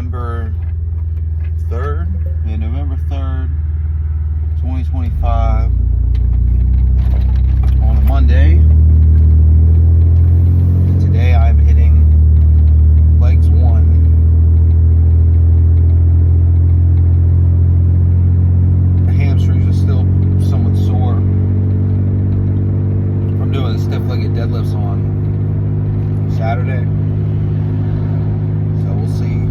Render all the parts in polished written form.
November 3rd. Yeah, November 3rd, 2025. On a Monday. And today I'm hitting legs 1. The hamstrings are still somewhat sore from doing the stiff-legged deadlifts on Saturday. So we'll see.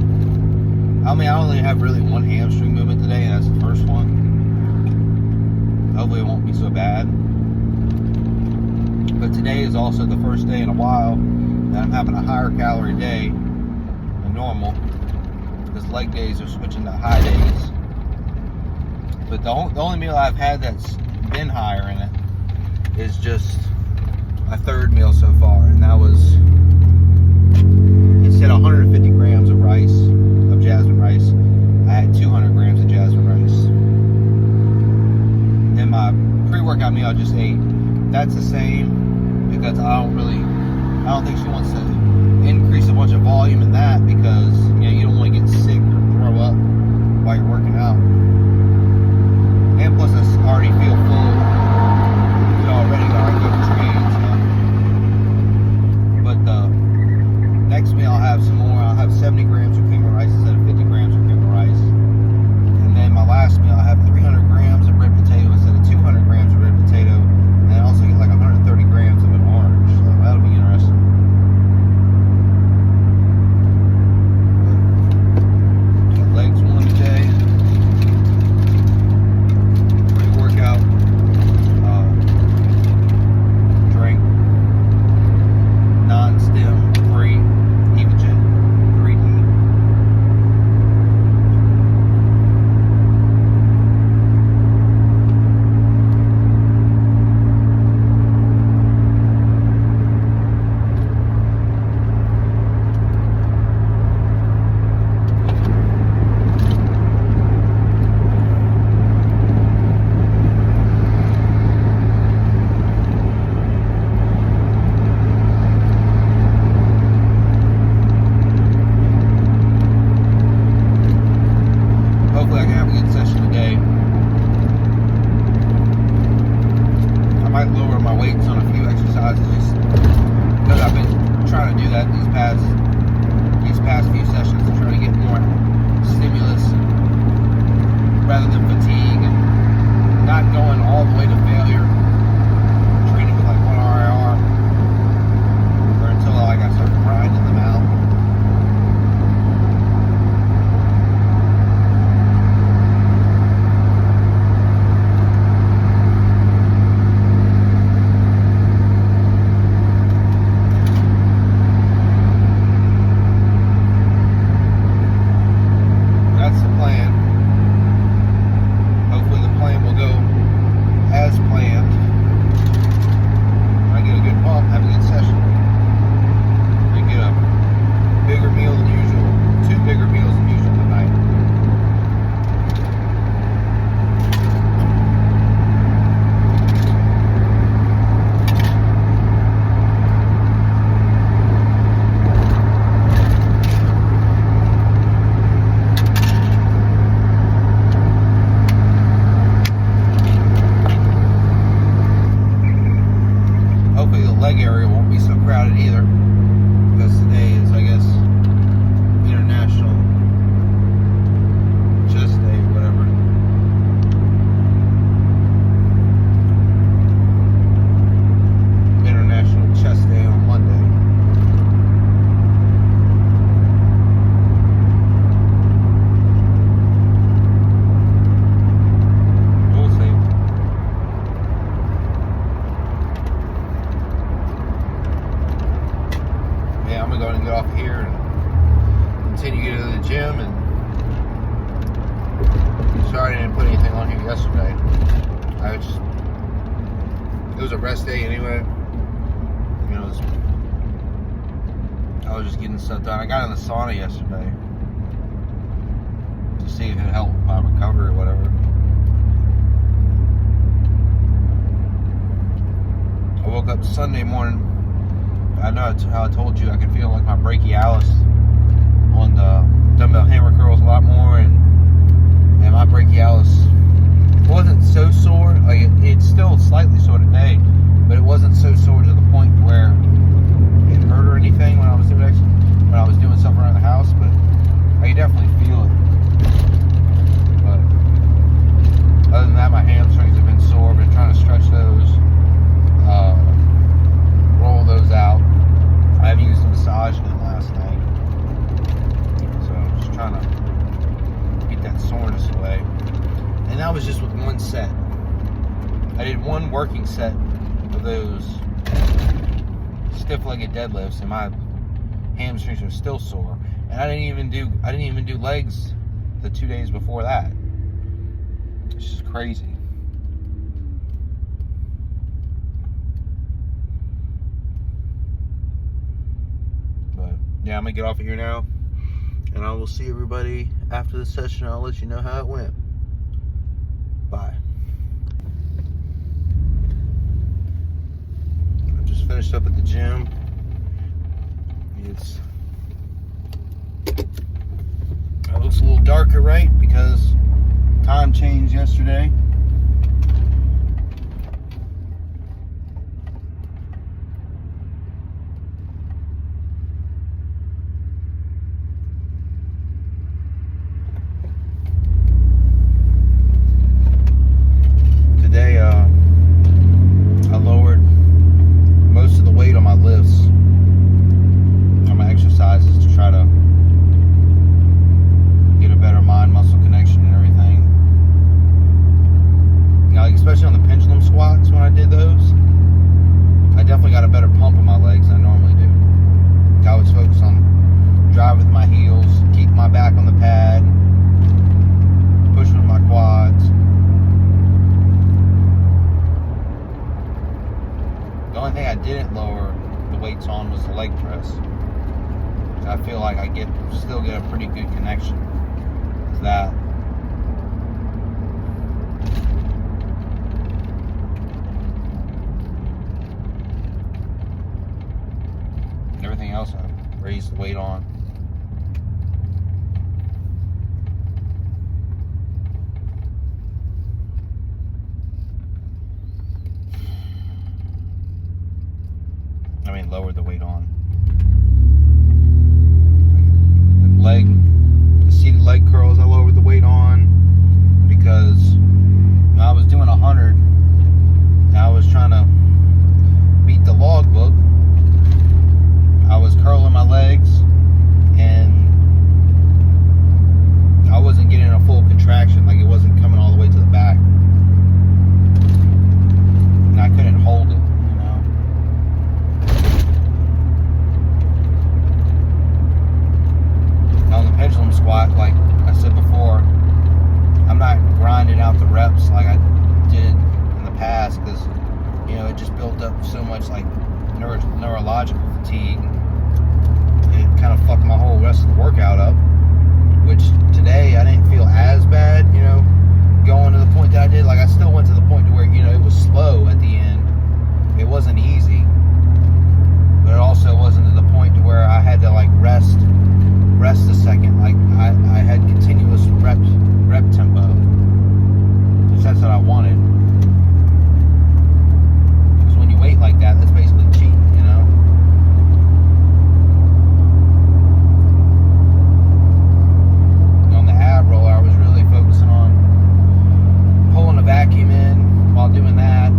I mean, I only have really one hamstring movement today, and that's the first one. Hopefully it won't be so bad. But today is also the first day in a while that I'm having a higher calorie day than normal, because leg days are switching to high days. But the only meal I've had that's been higher in it is just my third meal so far, and that was, instead of 150 grams of rice, of jasmine rice, I had 200 grams of jasmine rice. And my pre-workout meal I just ate, that's the same, because I don't think she wants to increase a bunch of volume in that, because you don't want to get sick or throw up while you're working out. And plus I already feel full already when I go to train. So. But the next meal I'll have some more. I'll have 70 grams of cream of rice instead of 50 grams of cream of rice. And then my last meal I'll have 300 grams of red potato instead of 200 grams of red potato. And I also get like 130 grams of an orange. So that'll be interesting. Got legs 1 today. Pre-workout drink. Non-stim, free, Evogen, 3D. Hopefully I can have a good session today. I might lower my weights on a few exercises just because I've been trying to do that these past few sessions to try to get more stimulus rather than fatigue and not going all the way to failure. Training with like 1 RIR or until I start grinding them out. That's the plan. Hopefully the plan will go as planned. I get a good pump, have a good session. We get a bigger meal than usual. 2 bigger meals than usual tonight. Hopefully the leg area won't be so crowded either, because today is, I guess, International Chest Day, whatever. International Chest Day on Monday. We'll see. Yeah, I'm gonna go ahead and get off here and continue to go to the gym. And sorry I didn't put anything on here yesterday. It was a rest day anyway. I was just getting stuff done. I got in the sauna yesterday to see if it helped my recovery or whatever. I woke up Sunday morning. I know how I told you I could feel like my brachialis on the dumbbell hammer curls a lot more, and my brachialis wasn't so sore. Like it's still slightly sore today, but it wasn't so sore to the point where it hurt or anything when I was doing stuff around the house. But I could definitely feel it. But other than that, my hamstrings have been sore. Been trying to stretch those, roll those out. I haven't used a massage in last night, so I'm just trying to get that soreness away. And that was just with one set. I did one working set of those stiff-legged deadlifts, and my hamstrings are still sore. And I didn't even do legs the 2 days before that. It's just crazy. But yeah, I'm gonna get off of here now, and I will see everybody after the session. I'll let you know how it went. Bye. I just finished up at the gym. It looks a little darker, right? Because time changed yesterday. Today, I lowered most of the weight on my lifts, on my exercises, to try to get a better mind-muscle connection and everything. Now, especially on the pendulum squats, when I did those, I definitely got a better pump in my legs than I normally do. I was focused on driving with my heels, keep my back on the pad, push with my quads. The only thing I didn't lower the weights on was the leg press. I feel like I still get a pretty good connection to that. Everything else I raised the weight on. Lowered the weight on. The seated leg curls I lowered the weight on, because when I was doing 100, I was trying to beat the logbook. I was curling my legs, and I wasn't getting a full contraction. Like, it wasn't coming all the way to the back, and I couldn't hold it. Pendulum squat, like I said before, I'm not grinding out the reps like I did in the past, because it just built up so much like neurological fatigue. It kind of fucked my whole rest of the workout up, which today I didn't feel as bad, going to the point that I did. Like, I still went to the point to where it was slow at the end. It wasn't easy, but it also wasn't to the point to where I had to like rest a second. Like, I had continuous rep tempo, because that's what I wanted. Because when you wait like that, that's basically cheating, On the ab roller, I was really focusing on pulling the vacuum in while doing that.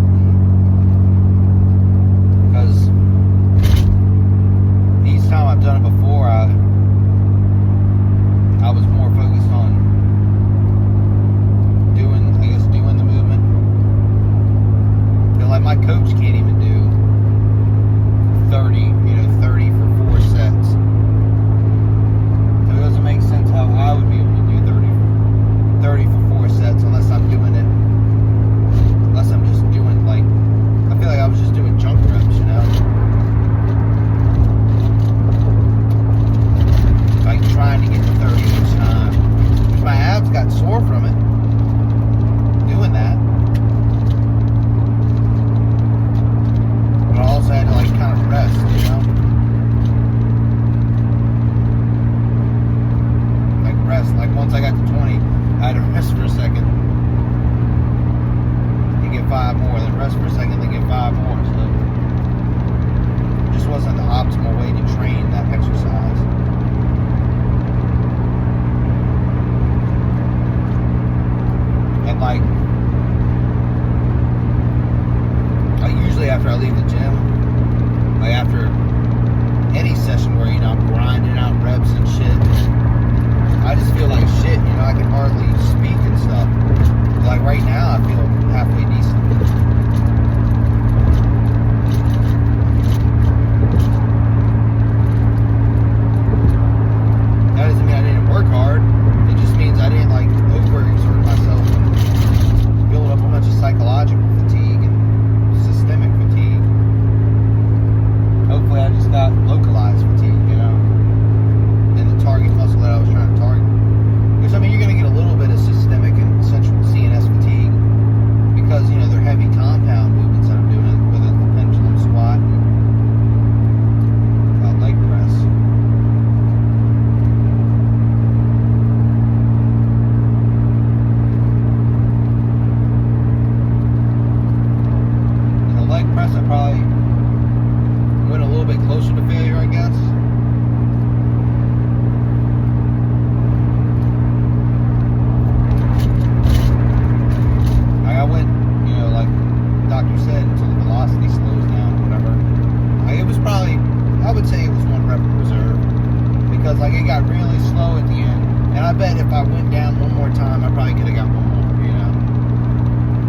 wasn't the optimal way to train that exercise. And like usually after I leave the gym, like after any session where, you know, I'm grinding out reps and shit, I just feel like shit, you know, I can hardly speak and stuff. Like right now, I feel halfway decent. That doesn't mean I didn't work hard. It just means I didn't like overexert myself and build up a bunch of psychological fatigue and systemic fatigue. Hopefully I just got localized fatigue, you know, in the target muscle that I was trying to target. Which, I mean, you're going to get a little bit of systemic and central CNS fatigue because, you know, they're heavy compound movements that I'm doing, whether it's the pendulum squat and leg press. In the leg press, I probably went a little bit closer to failure, I guess. I went, you know, like the doctor said, until the velocity slows down or whatever. It was probably, I would say it was 1 rep in reserve, because like it got really slow at the end, and I bet if I went down one more time, I probably could have got one more, you know.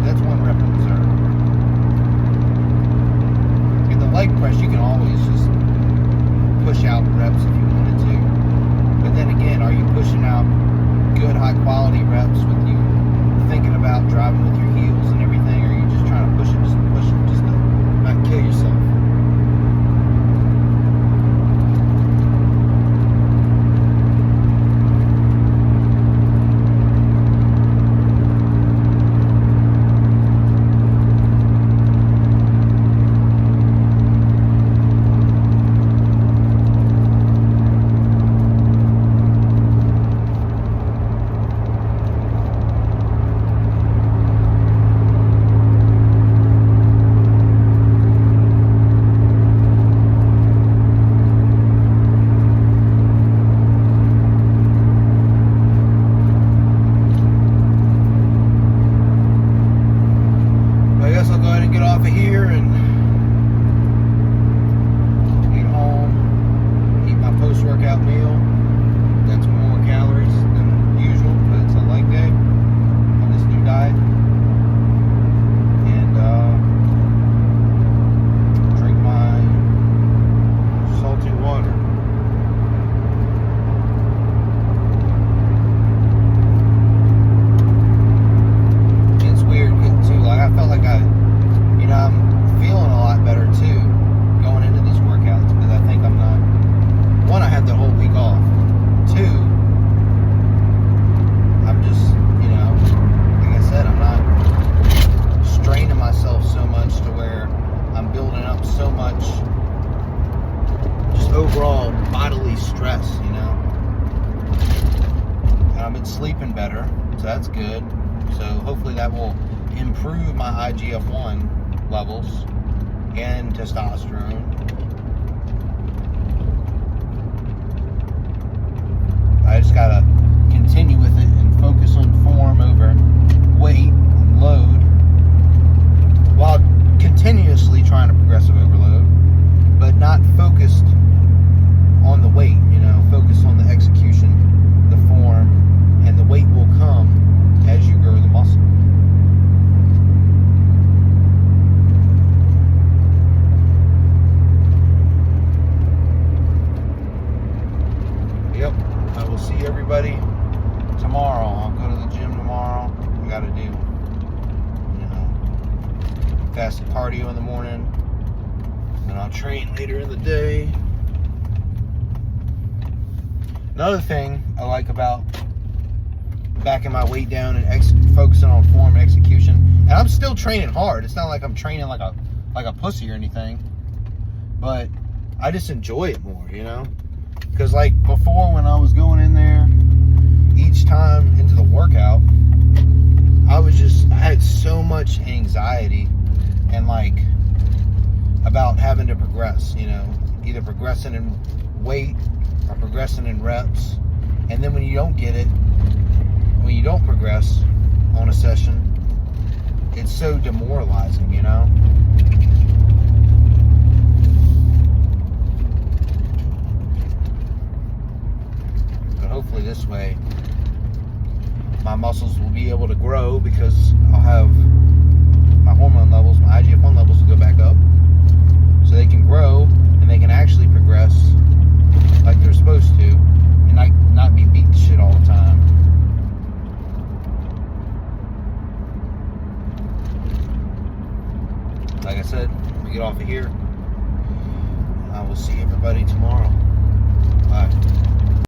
That's 1 rep in reserve. In the leg press, you can always just push out reps if you wanted to, but then again, are you pushing out good high quality reps with you thinking about driving with your heels and everything, or are you just trying to push it just to not kill yourself? I'll go ahead and get off of here and get home, eat my post-workout meal. That's more calories than usual, but it's a leg day on this new diet. And drink my salty water. And it's weird too, like I felt like I'm feeling a lot better too going into these workouts, because I think I'm not, 1, I had the whole week off, 2, I'm just, you know, like I said, I'm not straining myself so much to where I'm building up so much just overall bodily stress, you know. And I've been sleeping better, so that's good. So hopefully that will improve my IGF-1 levels and testosterone. I just gotta continue with it and focus on form over weight and load, while continuously trying to progressive overload, but not focused on the weight, you know, focus on the execution, the form, and the weight will come as you grow the muscle. Yep, I will see everybody tomorrow. I'll go to the gym tomorrow. I gotta do, you know, fasted cardio in the morning, and I'll train later in the day. Another thing I like about backing my weight down and focusing on form and execution, and I'm still training hard. It's not like I'm training like a pussy or anything, but I just enjoy it more, you know. Because like before, when I was going in there each time into the workout, I had so much anxiety and like about having to progress, you know, either progressing in weight or progressing in reps. And then when you don't get it, when you don't progress on a session, it's so demoralizing, you know? But hopefully this way, my muscles will be able to grow because I'll have my hormone levels, my IGF-1 levels will go back up, so they can grow and they can actually progress like they're supposed to, and not be beat to shit all the time. Like I said, we get off of here, I will see everybody tomorrow.